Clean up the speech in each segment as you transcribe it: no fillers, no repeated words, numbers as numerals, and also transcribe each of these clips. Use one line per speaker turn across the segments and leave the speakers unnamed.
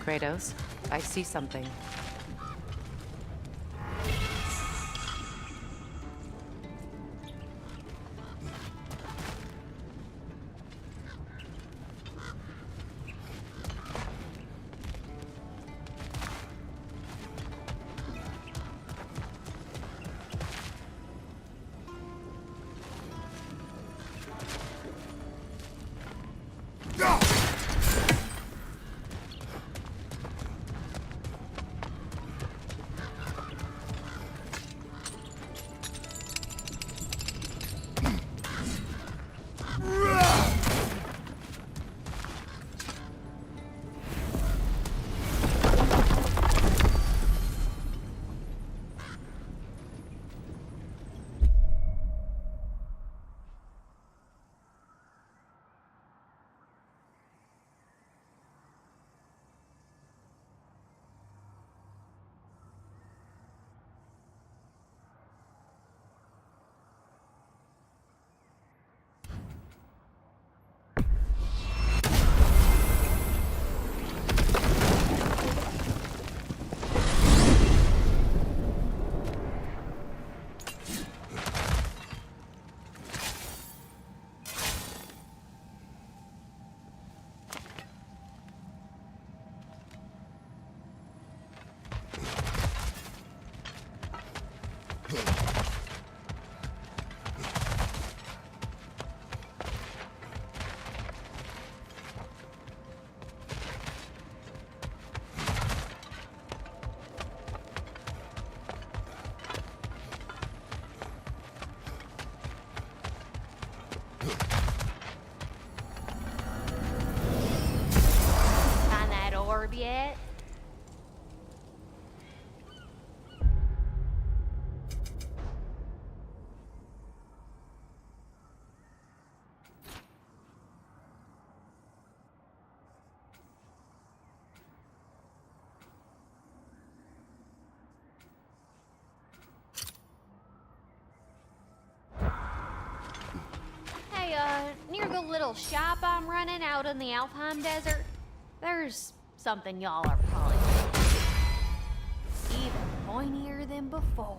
Kratos, I see something.
Find that orb yet? Hey, near the little shop I'm running out in the Alpine Desert, there's something y'all are probably even pointier than before.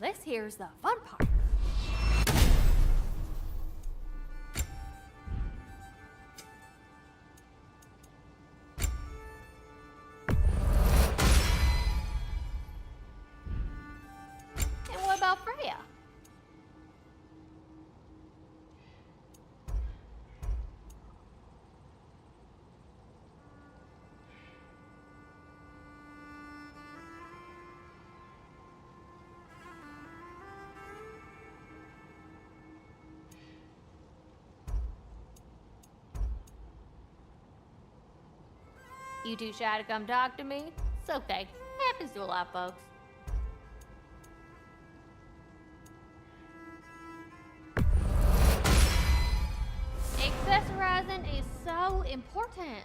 This here's the fun part. And what about Freya? You too shy to come talk to me? It's okay. Happens to a lot of folks. Accessorizing is so important.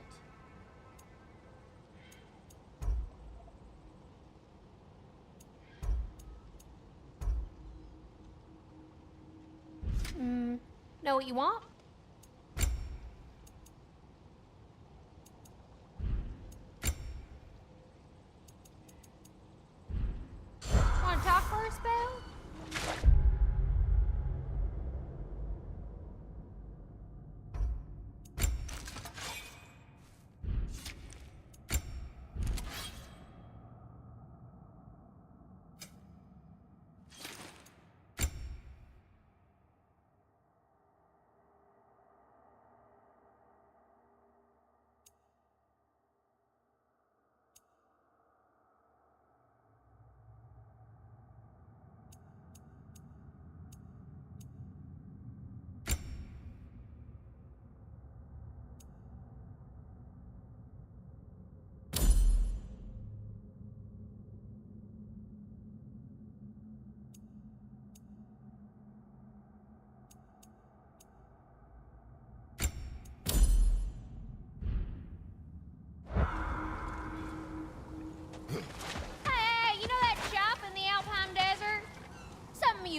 Know what you want? Want to talk for a spell?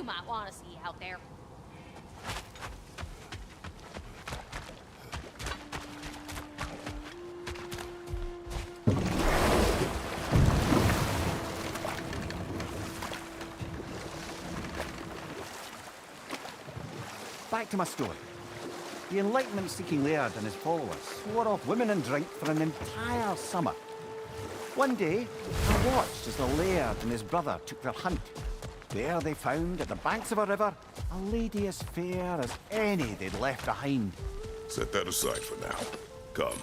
might want to see out there.
Back to my story. The Enlightenment-seeking Laird and his followers swore off women and drink for an entire summer. One day, I watched as the Laird and his brother took their hunt. There they found, at the banks of a river, a lady as fair as any they'd left behind.
Set that aside for now. Come.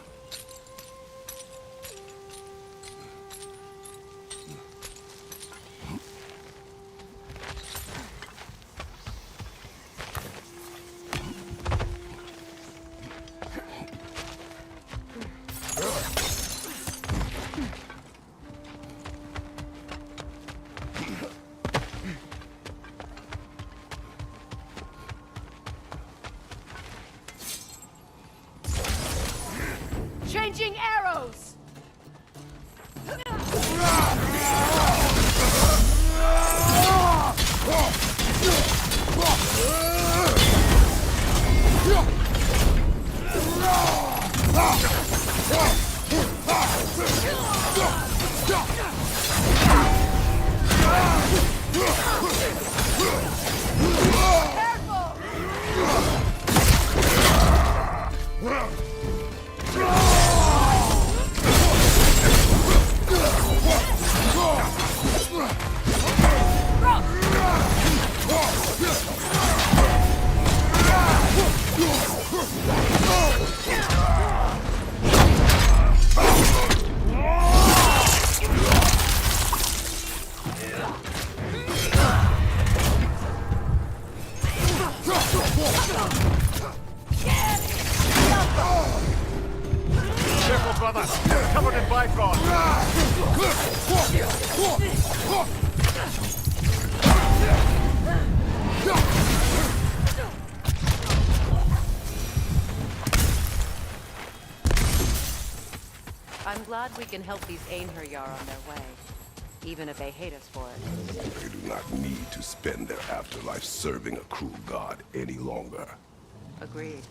Changing arrows!
Careful, brother! You're covered in bifrost!
I'm glad we can help these Einherjar on their way, even if they hate us for it.
They do not need to spend their afterlife serving a cruel god any longer.
Agreed.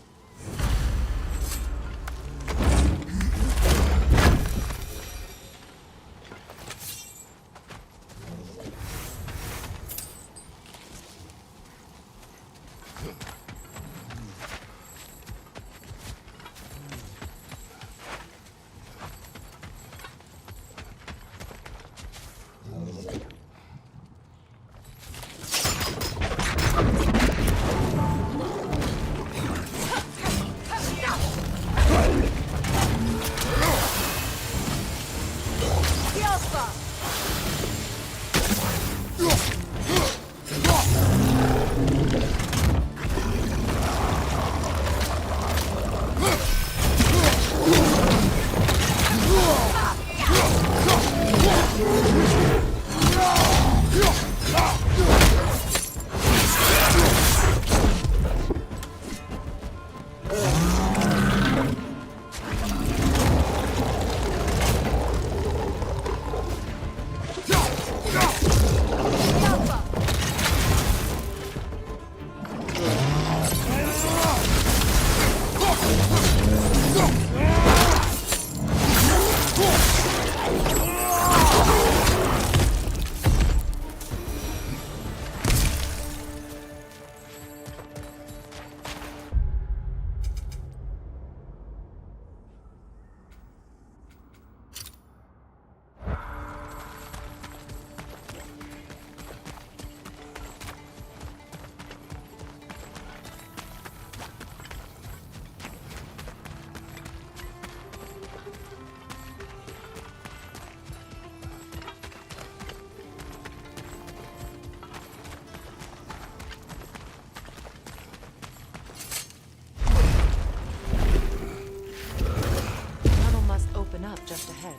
Up just ahead.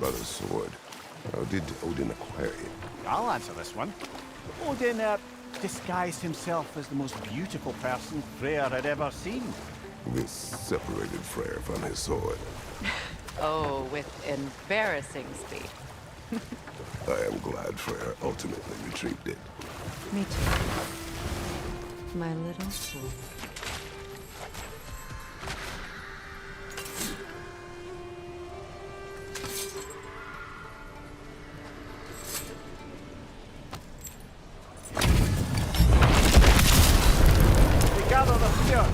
brother's sword. How did Odin acquire it?
I'll answer this one. Odin disguised himself as the most beautiful person Freyr had ever seen.
This separated Freyr from his sword.
Oh, with embarrassing speed.
I am glad Freyr ultimately retrieved it.
Me too. My little fool.
We gather the fear.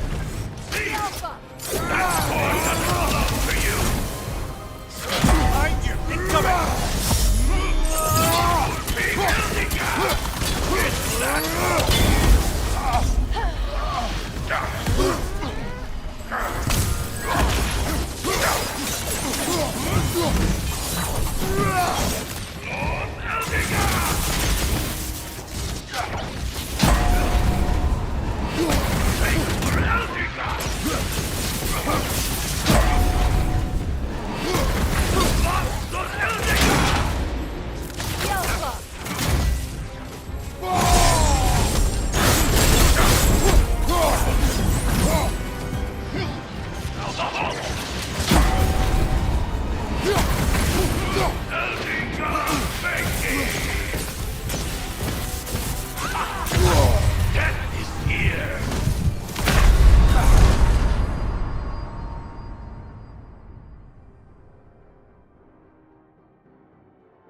Behind you! Incoming!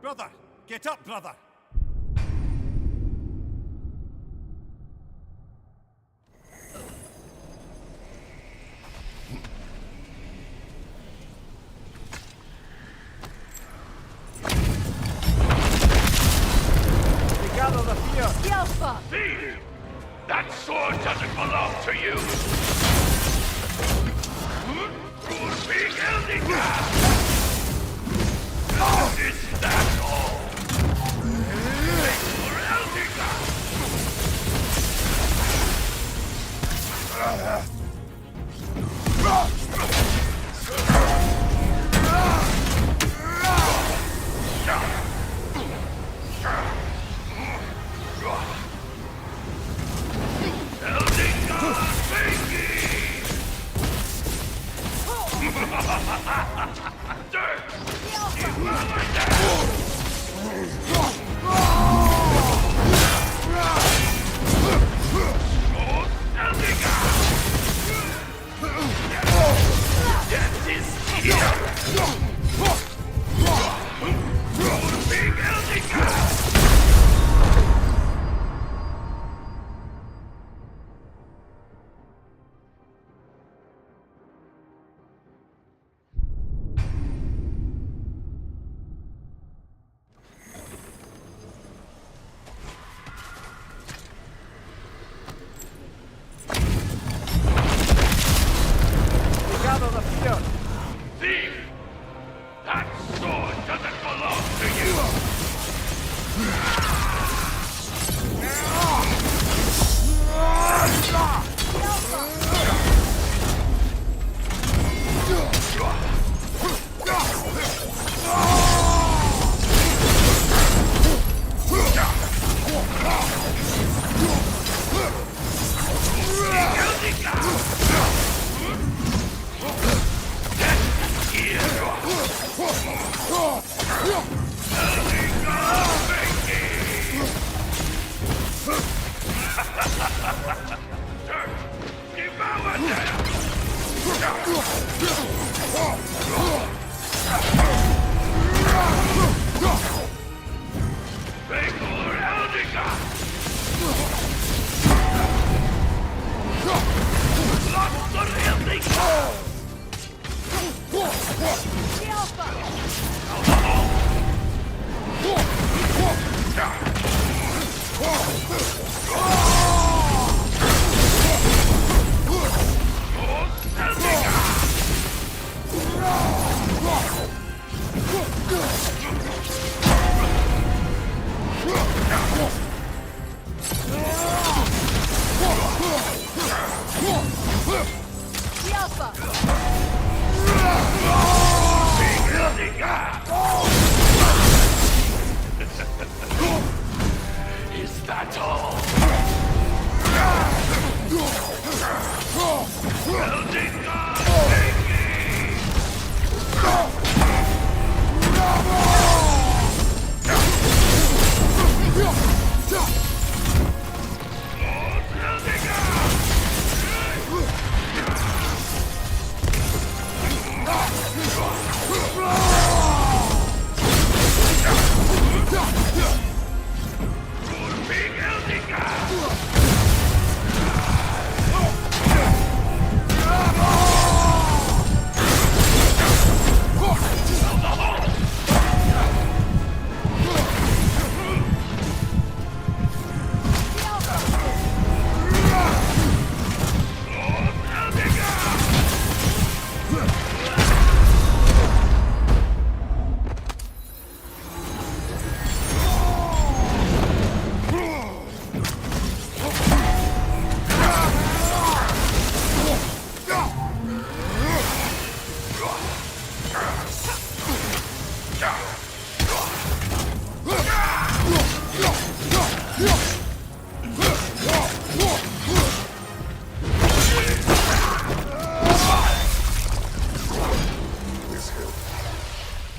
Brother! Get up, brother! We gather the fear!
Thief! That sword doesn't belong to you! Big Eldingar! Is that all? For Eldingar! Thief! That sword doesn't belong to you!
Alpha!
That's all. Building God, take me!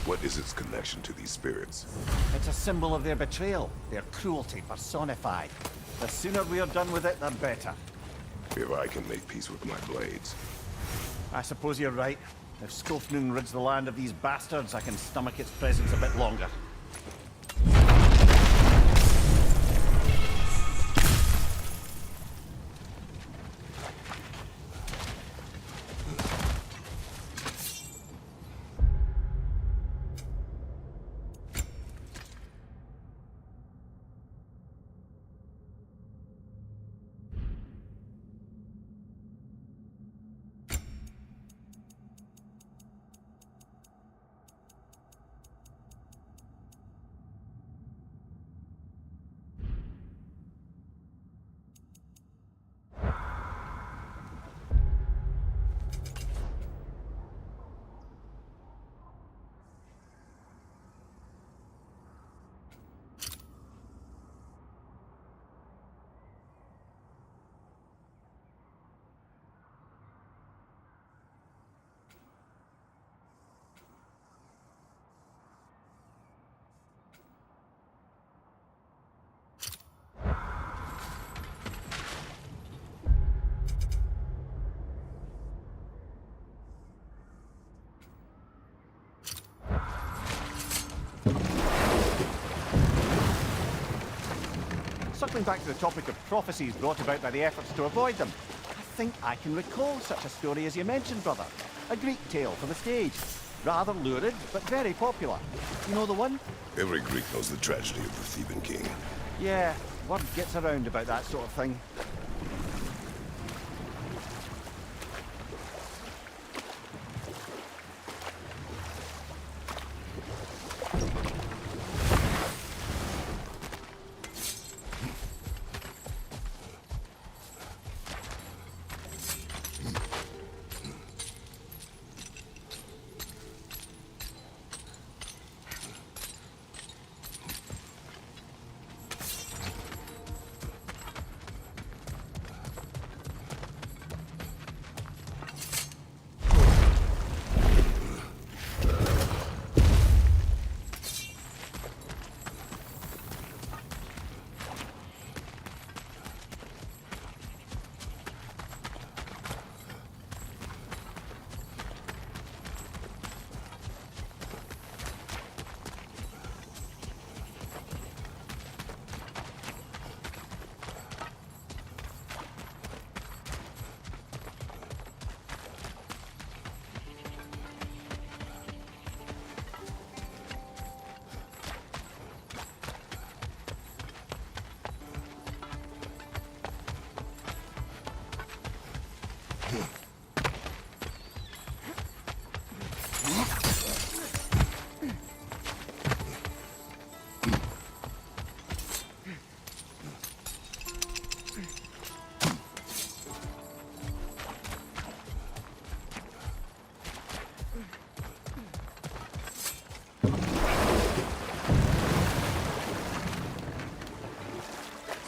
What is its connection to these spirits?
It's a symbol of their betrayal, their cruelty personified. The sooner we are done with it, the better.
If I can make peace with my blades.
I suppose you're right. If Skofnung rids the land of these bastards, I can stomach its presence a bit longer. Circling back to the topic of prophecies brought about by the efforts to avoid them, I think I can recall such a story as you mentioned, brother. A Greek tale for the stage. Rather lurid, but very popular. You know the one?
Every Greek knows the tragedy of the Theban king.
Yeah, word gets around about that sort of thing.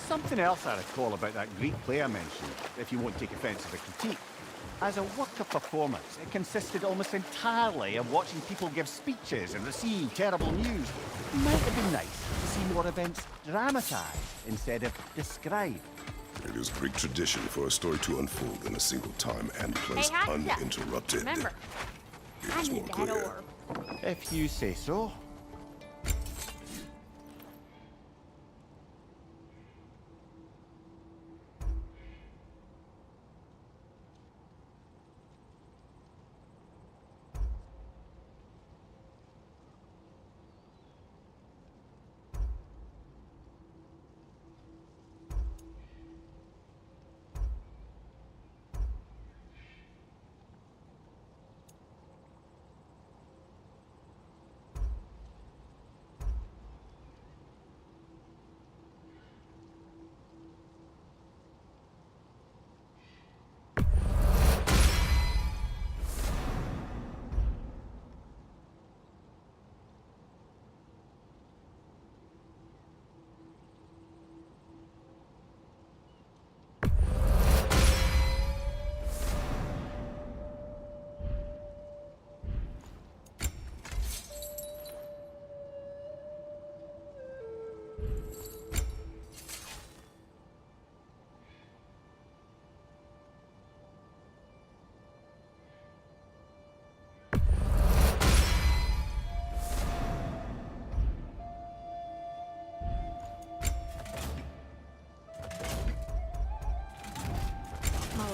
Something else I recall about that Greek play I mentioned, if you won't take offence to the critique. As a work of performance, it consisted almost entirely of watching people give speeches and receive terrible news. It might have been nice to see more events dramatised instead of described.
It is Greek tradition for a story to unfold in a single time and place
Hey, Hatcha.
uninterrupted.
Remember,
It
I
is
need
more
that
clear.
orb.
If you say so.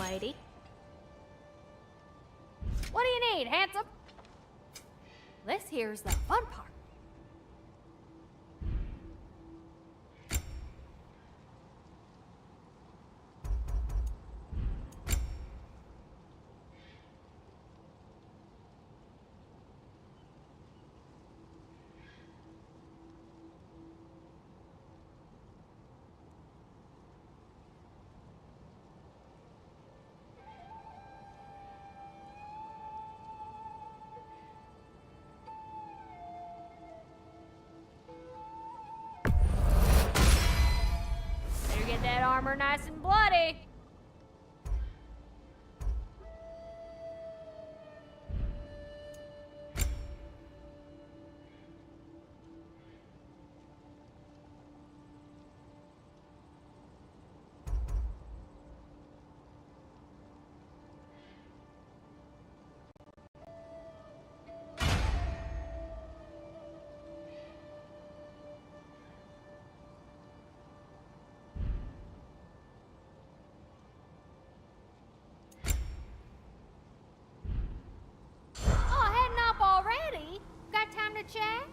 Lady. What do you need, handsome? This here's the fun part. Better get that armor nice and bloody. Oh, heading off already? Got time to chat?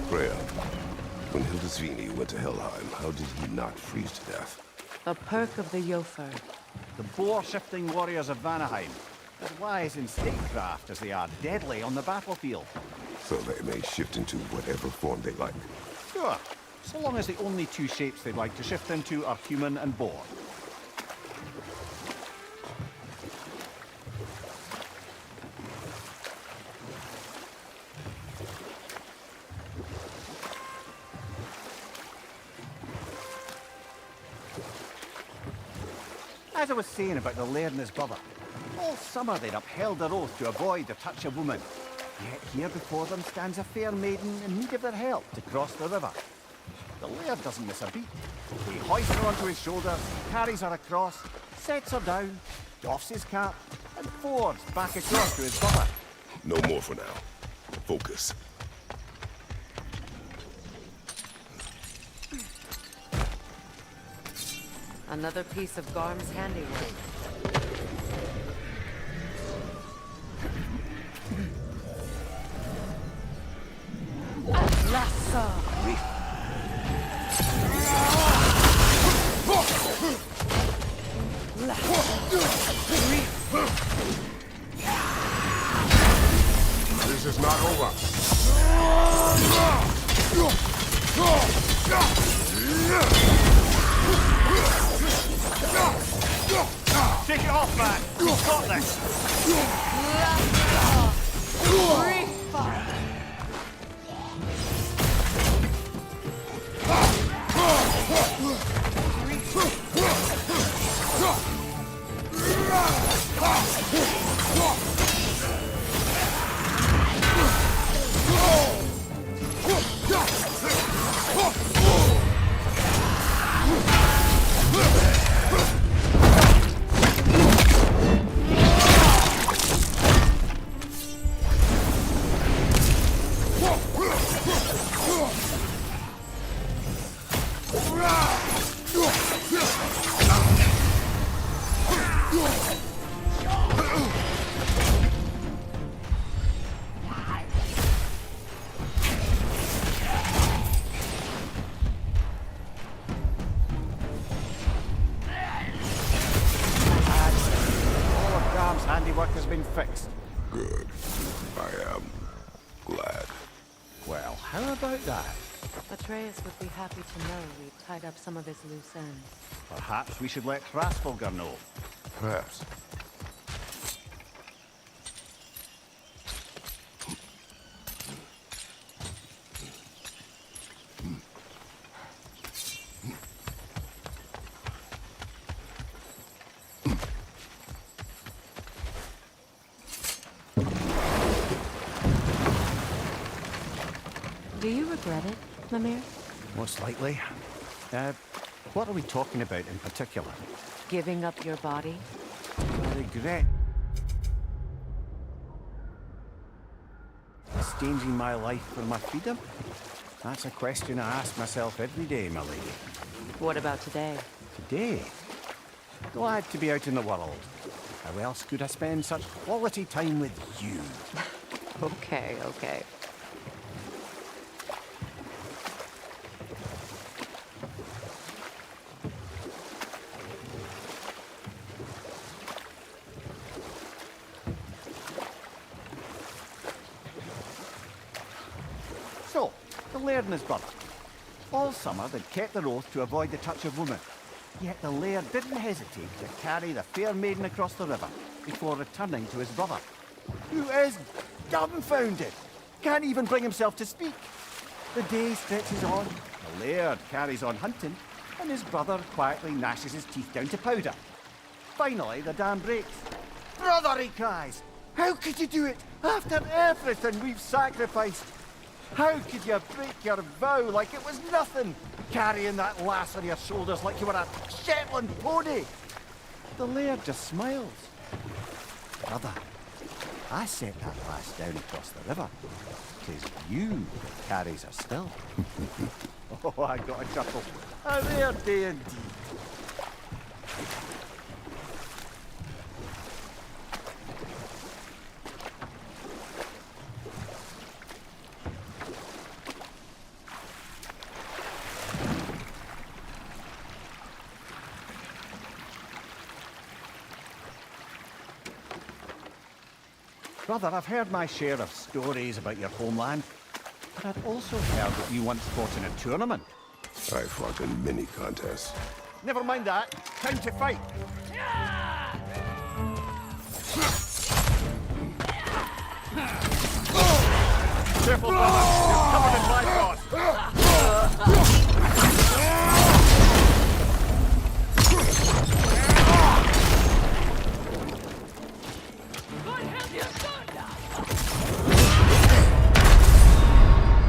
Freya, when Hildisvini went to Helheim, how did he not freeze to death?
A perk of the Jofer.
the boar-shifting warriors of Vanaheim, as wise in statecraft as they are deadly on the battlefield.
So they may shift into whatever form they like.
Sure, so long as the only two shapes they'd like to shift into are human and boar. As I was saying about the laird and his brother, all summer they'd upheld their oath to avoid the touch of woman. Yet here before them stands a fair maiden in need of their help to cross the river. The laird doesn't miss a beat. He hoists her onto his shoulders, carries her across, sets her down, doffs his cap, and fords back across to his brother.
No more for now. Focus.
Another piece of Garm's handiwork.
This is not over.
Take it off, man! You've got this! Handiwork has been fixed.
Good. I am glad.
Well, how about that?
Atreus would be happy to know we tied up some of his loose ends.
Perhaps we should let Hrasfulgar know.
Perhaps.
Do you regret it, Mimir?
Most likely. What are we talking about in particular?
Giving up your body?
I regret exchanging my life for my freedom? That's a question I ask myself every day, my lady.
What about today?
Today? Glad to be out in the world. How else could I spend such quality time with you?
Okay, okay.
So, the laird and his brother. All summer they'd kept their oath to avoid the touch of woman. Yet the laird didn't hesitate to carry the fair maiden across the river before returning to his brother, who is dumbfounded, can't even bring himself to speak. The day stretches on, the laird carries on hunting, and his brother quietly gnashes his teeth down to powder. Finally, the dam breaks. "Brother," he cries, "how could you do it after everything we've sacrificed? How could you break your vow like it was nothing, carrying that lass on your shoulders like you were a Shetland pony?" The laird just smiles. "Brother, I set that lass down across the river. 'Tis you that carries her still." Oh, I got a chuckle. A rare day indeed. Brother, I've heard my share of stories about your homeland, but I'd also heard that you once fought in a tournament.
I fought in many contests.
Never mind that. Time to fight. Careful, brother. You're covered in bifrost.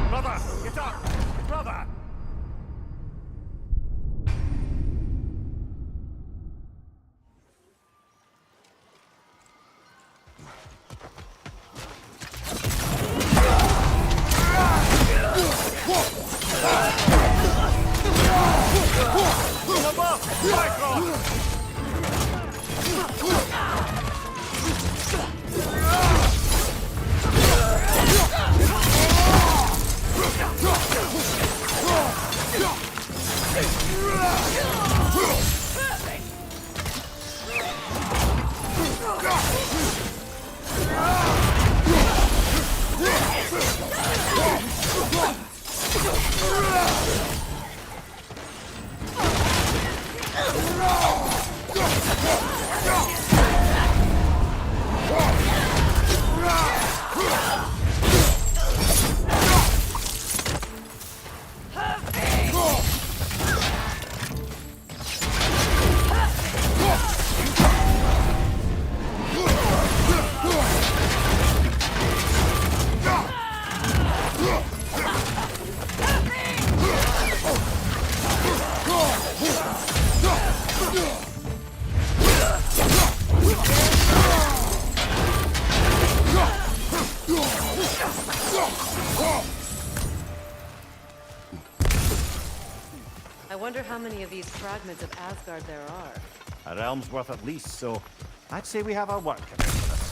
Brother, get up! Brother! From above! Bifrost!
I wonder how many of these fragments of Asgard there are.
A realm's worth at least, so I'd say we have our work cut out for us.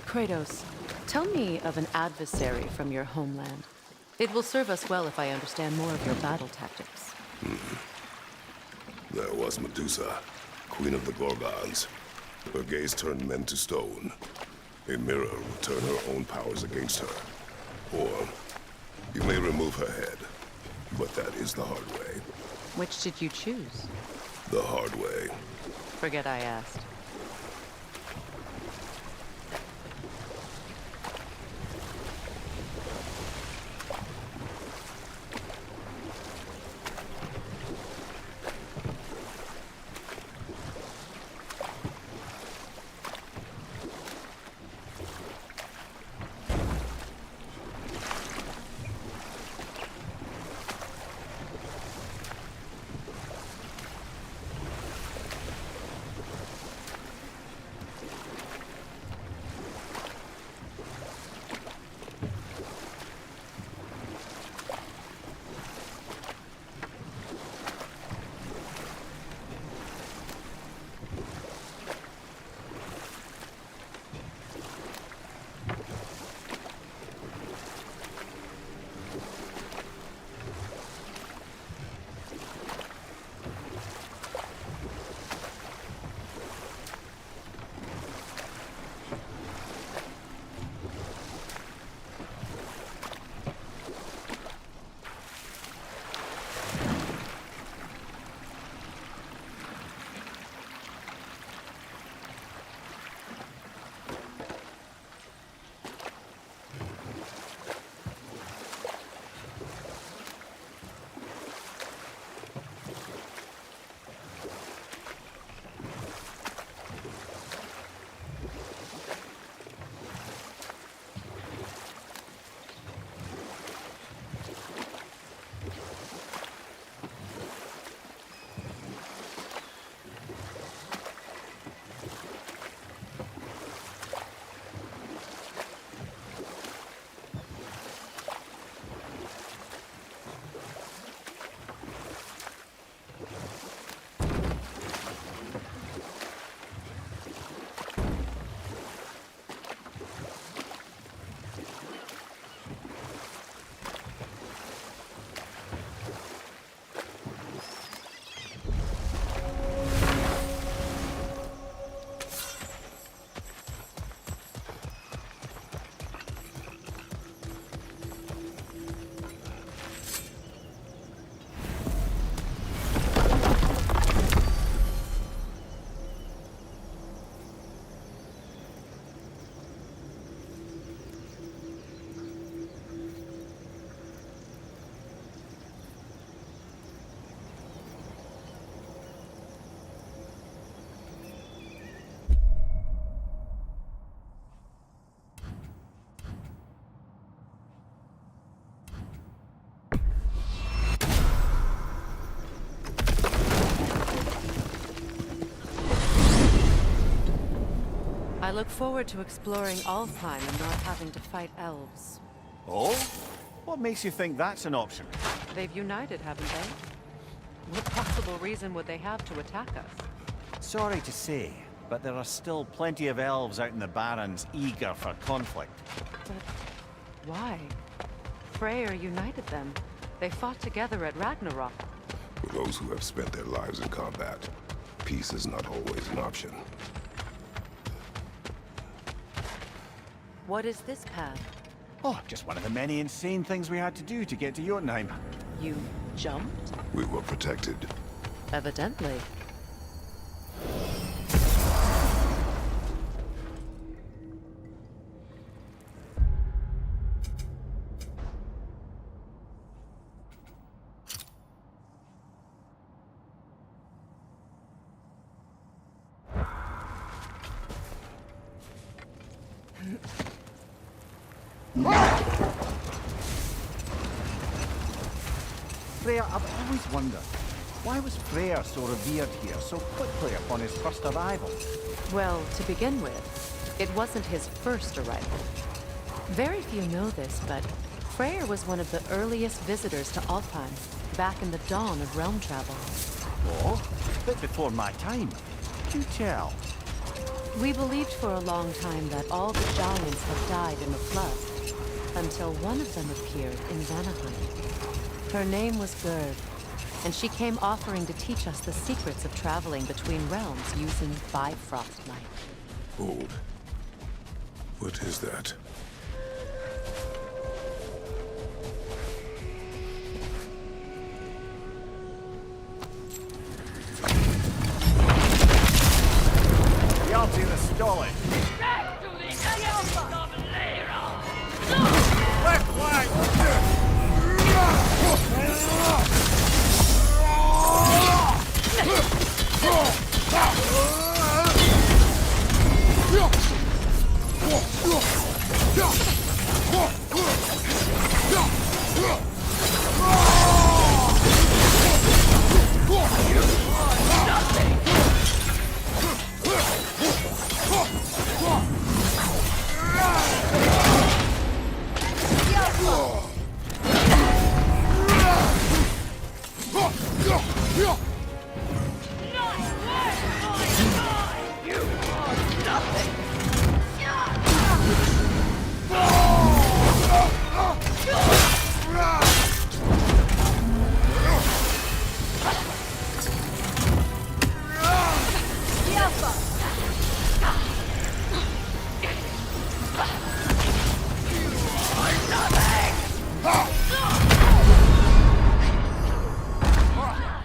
Kratos, tell me of an adversary from your homeland. It will serve us well if I understand more of your battle tactics.
There was Medusa, queen of the Gorgons. Her gaze turned men to stone. A mirror will turn her own powers against her. Or you may remove her head, but that is the hard way.
Which did you choose?
The hard way.
Forget I asked. look forward to exploring Alfheim and not having to fight elves.
Oh? What makes you think that's an option?
They've united, haven't they? What possible reason would they have to attack us?
Sorry to say, but there are still plenty of elves out in the Barrens eager for conflict.
But why? Freyr united them. They fought together at Ragnarok.
For those who have spent their lives in combat, peace is not always an option.
What is this path?
Oh, just one of the many insane things we had to do to get to Jotunheim.
You jumped?
We were protected.
Evidently.
Freya, I've always wondered, why was Freya so revered here so quickly upon his first arrival?
Well, to begin with, it wasn't his first arrival. Very few know this, but Freyr was one of the earliest visitors to Alfheim, back in the dawn of realm travel.
Oh, a bit before my time. Do tell.
We believed for a long time that all the giants had died in the flood, until one of them appeared in Vanaheim. Her name was Gerd, and she came offering to teach us the secrets of traveling between realms using Bifrost Light.
Hold. What is that?
The odds in the stalling.
Back to the enemy of Lyra!
Left flank!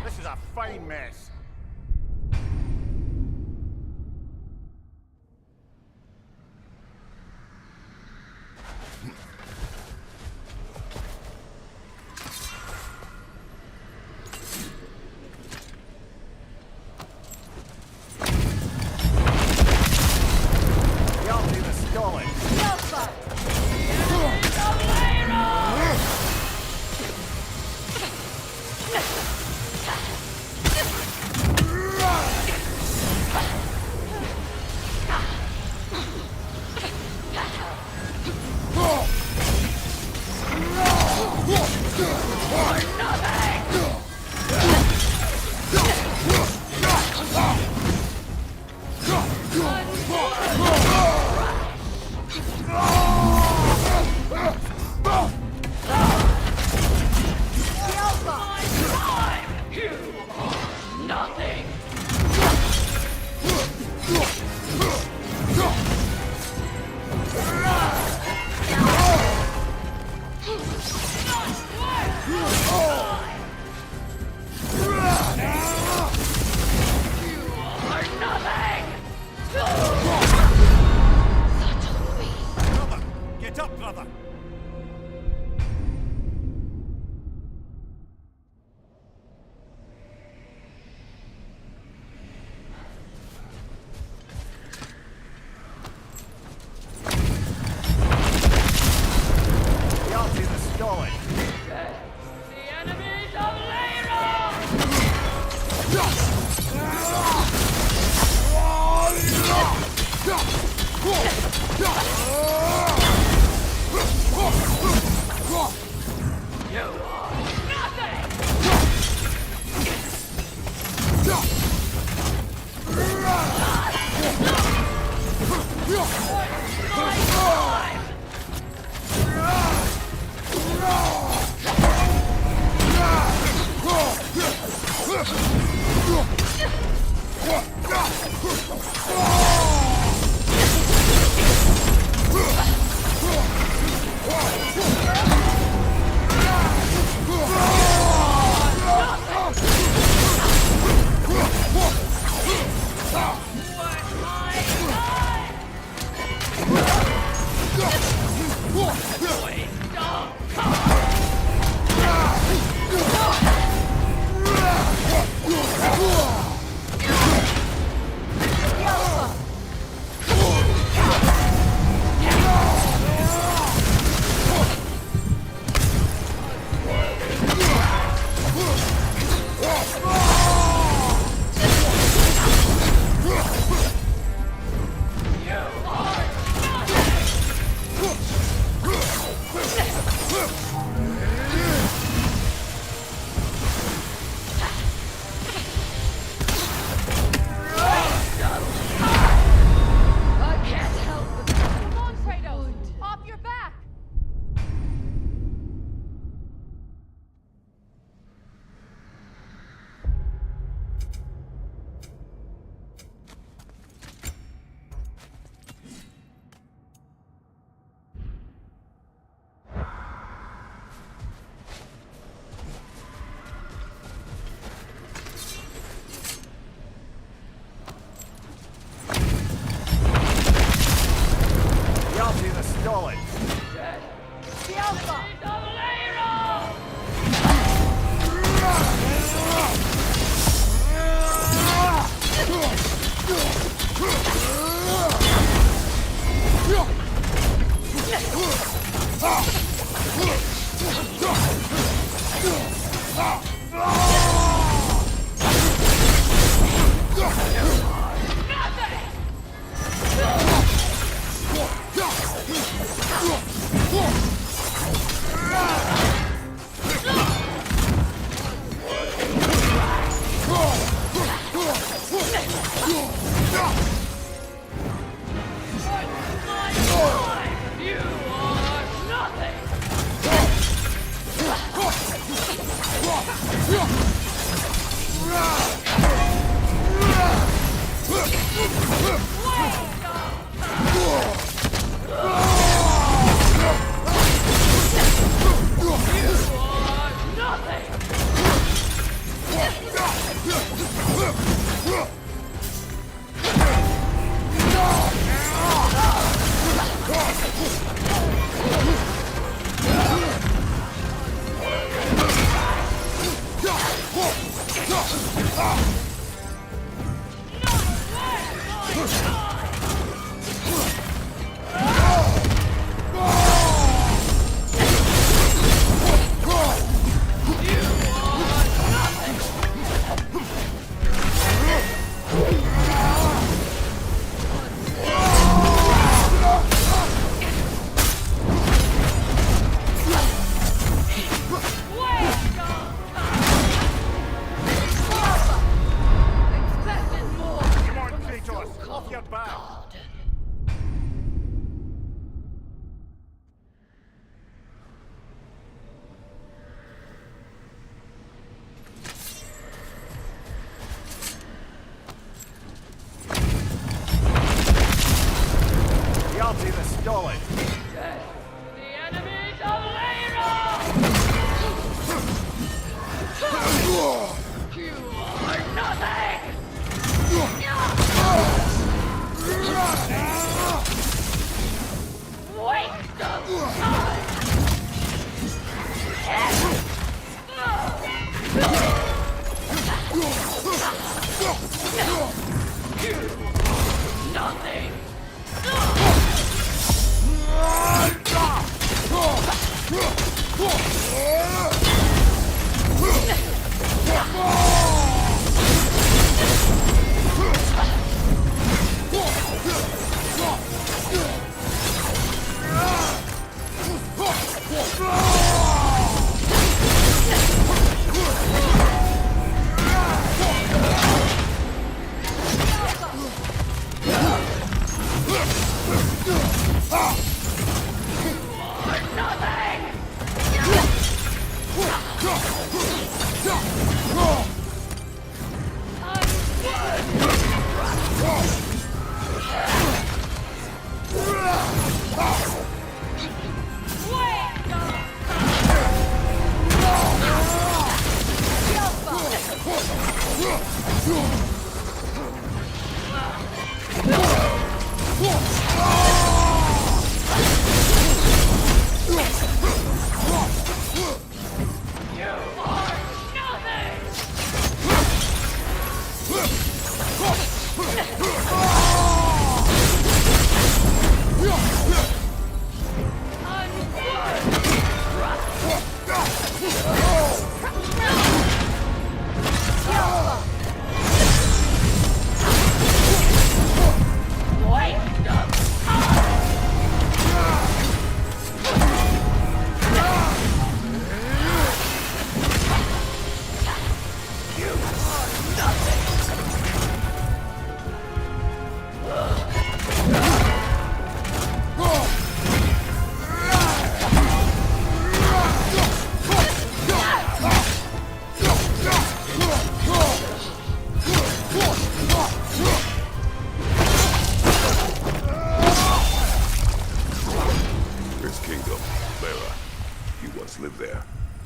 This is a fine mess. The odds in the stalling.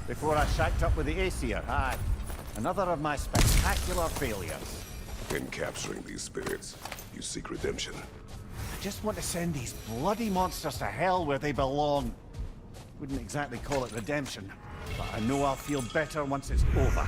Before I shacked up with the Aesir, aye. Another of my spectacular failures.
In capturing these spirits, you seek redemption.
I just want to send these bloody monsters to hell where they belong. Wouldn't exactly call it redemption, but I know I'll feel better once it's over.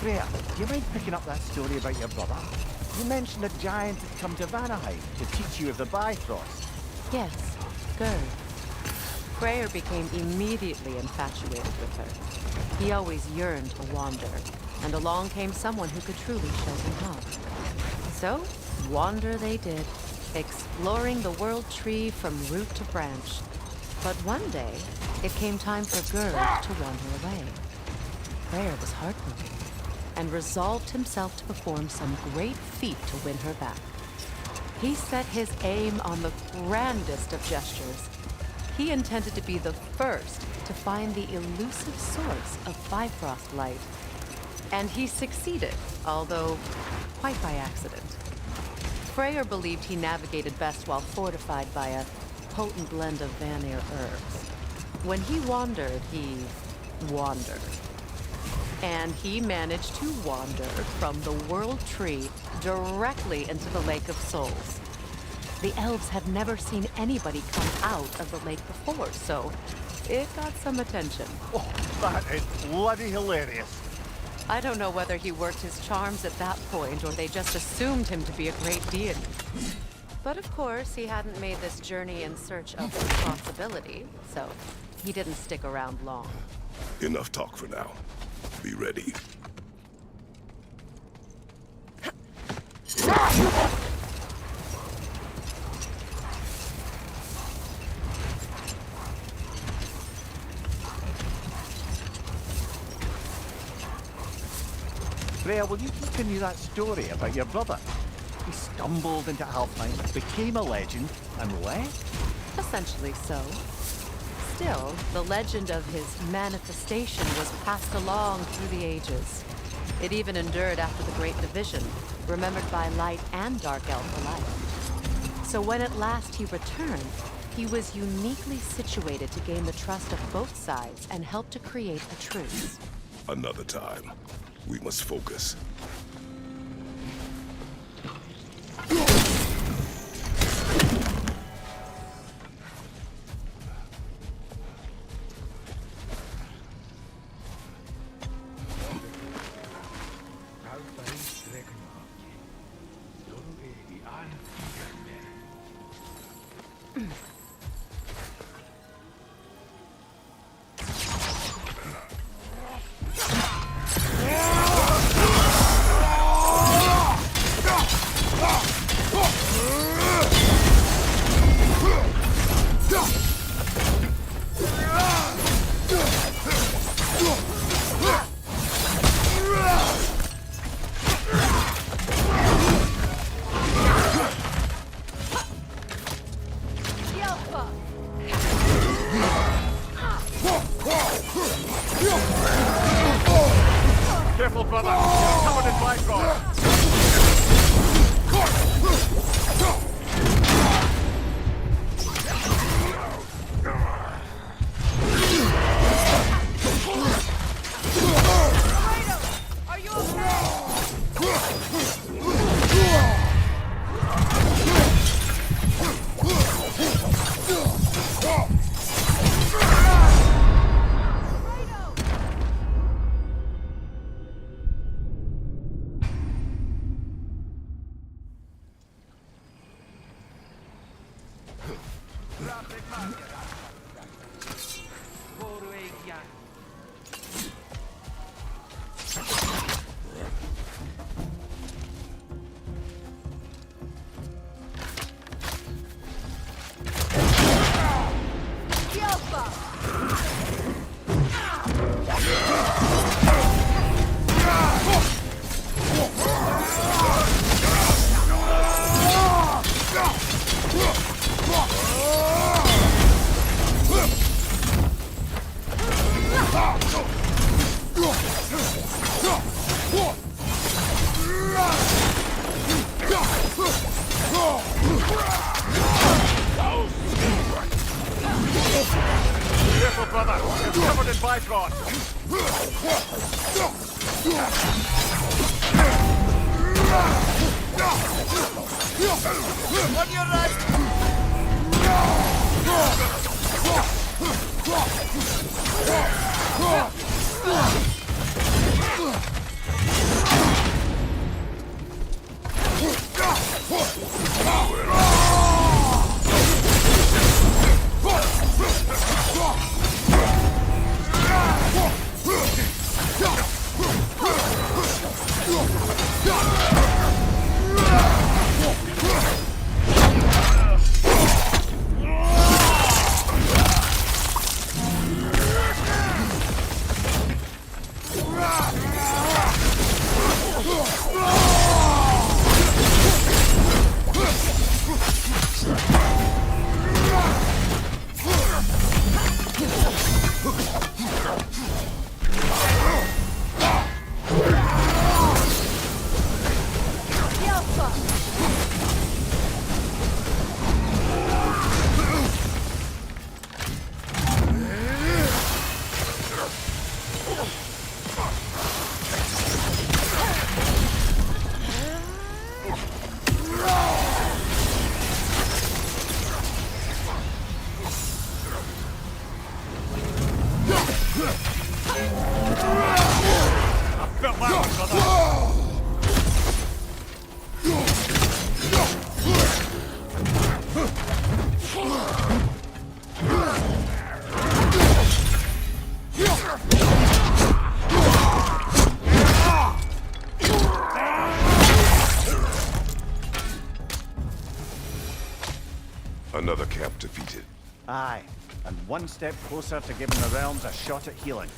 Freya, do you mind picking up that story about your brother? You mentioned a giant had come to Vanaheim to teach you of the Bifrost.
Yes, Gerd. Freyr became immediately infatuated with her. He always yearned to wander, and along came someone who could truly show him how. So, wander they did, exploring the world tree from root to branch. But one day, it came time for Gerd to wander away. Freyr was heartbroken, and resolved himself to perform some great feat to win her back. He set his aim on the grandest of gestures. He intended to be the first to find the elusive source of Bifrost light. And he succeeded, although quite by accident. Freyr believed he navigated best while fortified by a potent blend of Vanir herbs. When he wandered, he wandered. And he managed to wander from the World Tree directly into the Lake of Souls. The elves had never seen anybody come out of the lake before, so it got some attention.
Oh, that is bloody hilarious.
I don't know whether he worked his charms at that point or they just assumed him to be a great deity. But of course, he hadn't made this journey in search of responsibility, so he didn't stick around long.
Enough talk for now. Be ready.
Freya, will you continue that story about your brother? He stumbled into Alfheim, became a legend, and left?
Essentially so. Still, the legend of his manifestation was passed along through the ages. It even endured after the Great Division, remembered by Light and Dark Elf alike. So when at last he returned, he was uniquely situated to gain the trust of both sides and help to create a truce.
Another time. We must focus.
Careful, brother. You're covered in Bifrost. On your right! Felt that one, brother.
Another camp defeated.
Aye, and one step closer to giving the realms a shot at healing.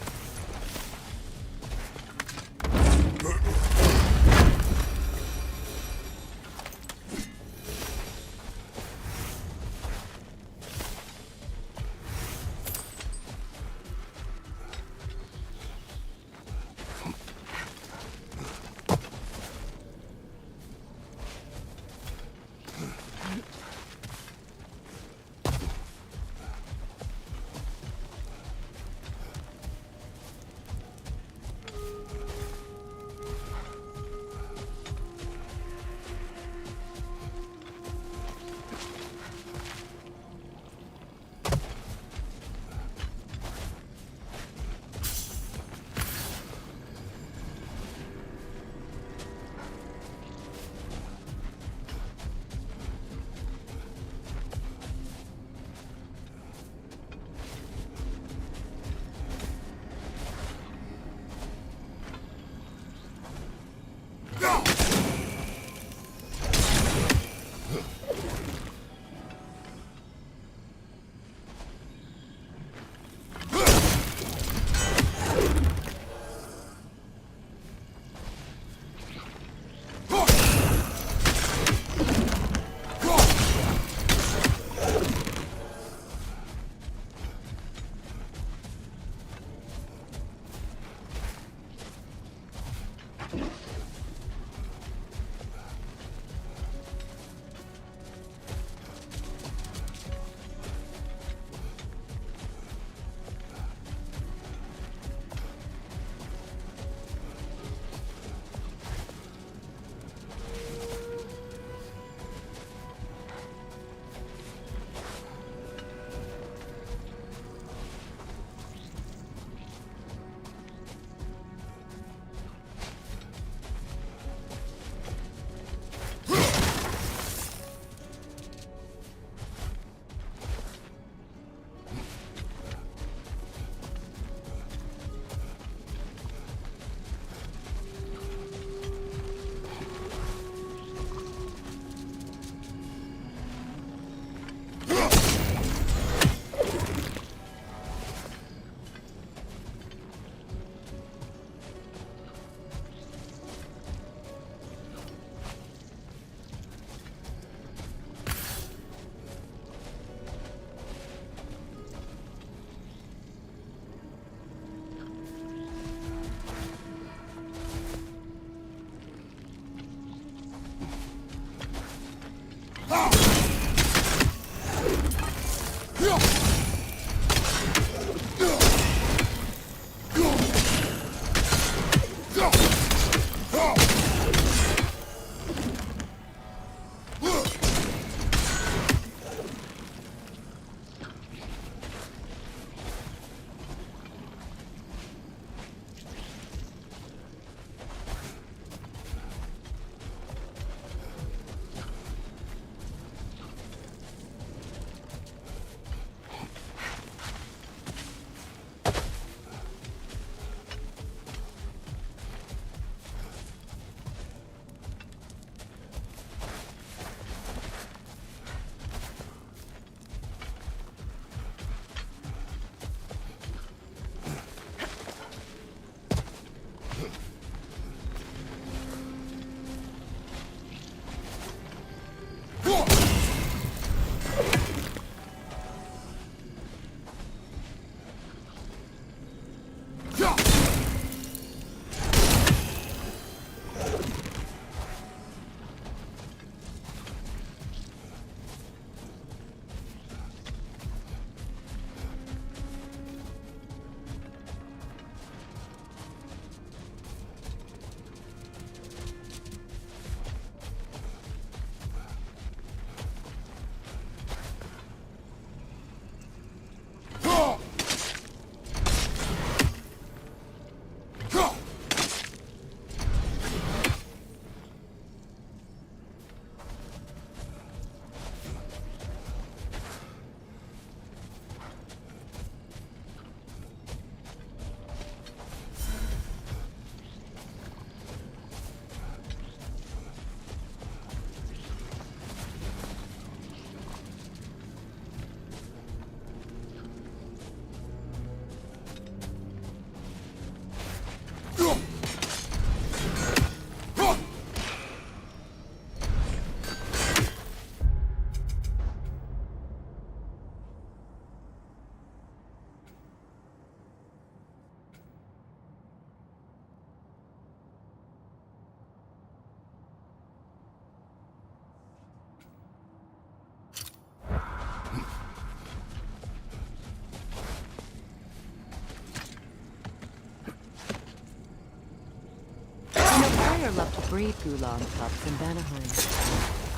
Freya loved to breed Gulan pups in Vanaheim.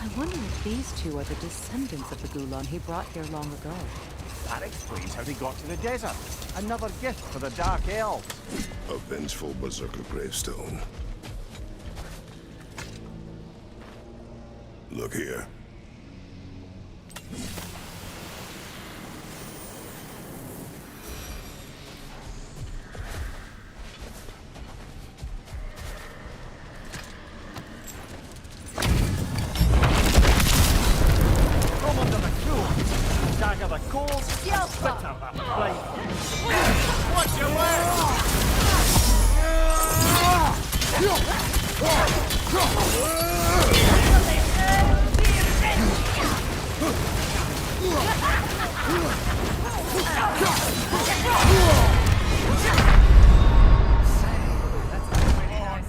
I wonder if these two are the descendants of the Gulan he brought here long ago.
That explains how they got to the desert. Another gift for the Dark Elves.
A vengeful Berserker gravestone. Look here.
From under the cloak, dagger the coals, spit up the blade. Watch your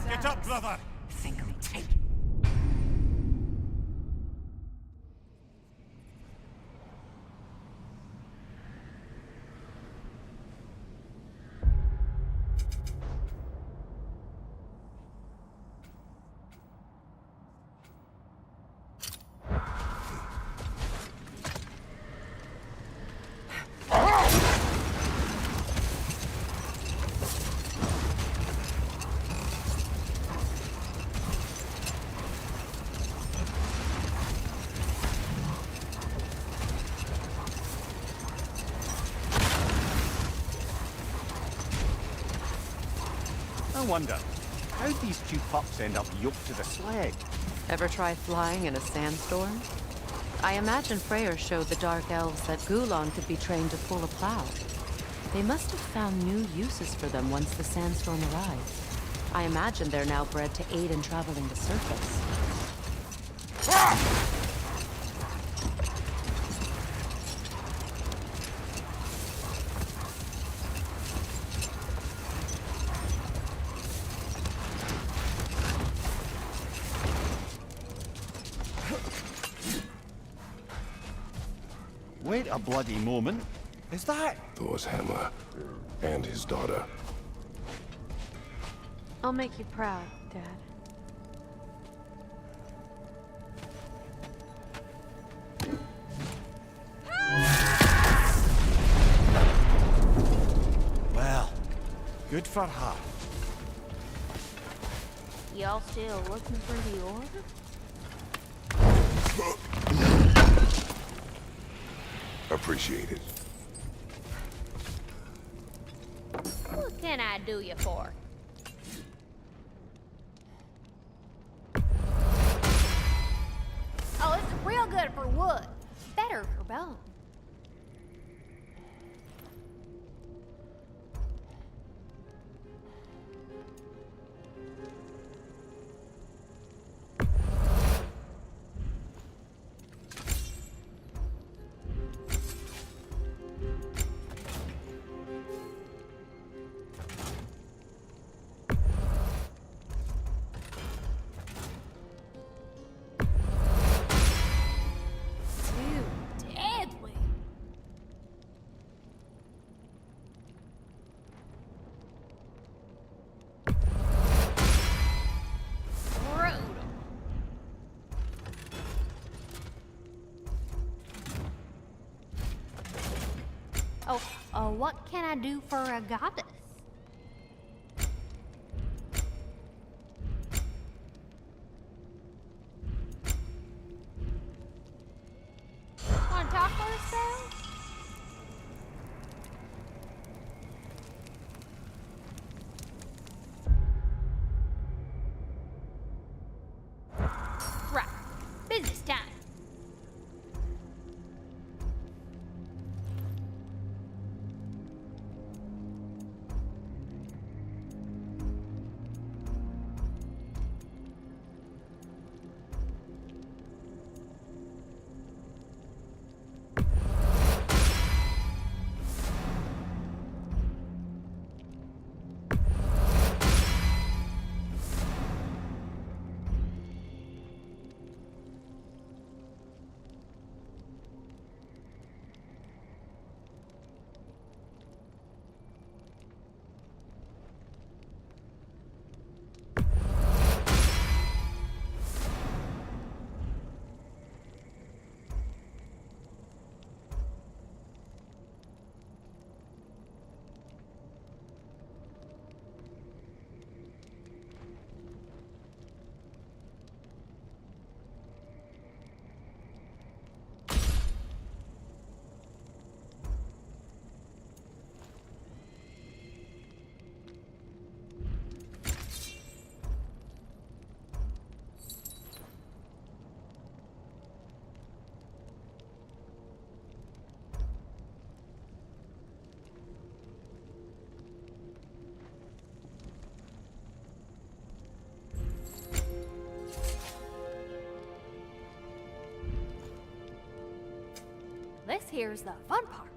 Get up, brother! I wonder, how'd these two pups end up yoked to the sled?
Ever try flying in a sandstorm? I imagine Freyr showed the Dark Elves that Gulan could be trained to pull a plow. They must have found new uses for them once the sandstorm arrived. I imagine they're now bred to aid in traveling the surface.
Wait a bloody moment. Is that?
Thor's hammer. And his daughter.
I'll make you proud, Dad.
Well, good for her.
Y'all still looking for the order?
Appreciate it.
What can I do you for? Oh, this is real good for wood. Better for bone. What can I do for a goddess? Want to talk for a spell? Right. Business time. This here's the fun part.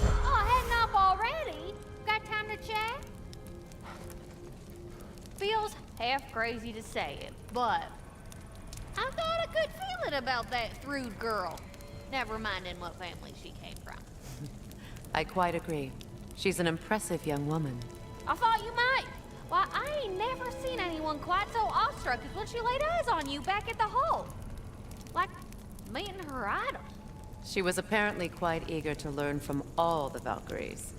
Oh, heading off already? Got time to chat? Feels half crazy to say it, but I've got a good feeling about that Thrud girl. Never minding what family she came from.
I quite agree. She's an impressive young woman.
I thought you might. Why, I ain't never seen anyone quite so awestruck as when she laid eyes on you back at the hole. Like meeting her idol.
She was apparently quite eager to learn from all the Valkyries.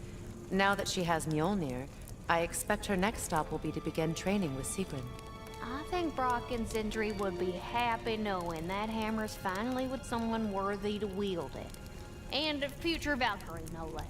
Now that she has Mjolnir, I expect her next stop will be to begin training with Sigrun.
I think Brock and Sindri would be happy knowing that hammer's finally with someone worthy to wield it. And a future Valkyrie, no less.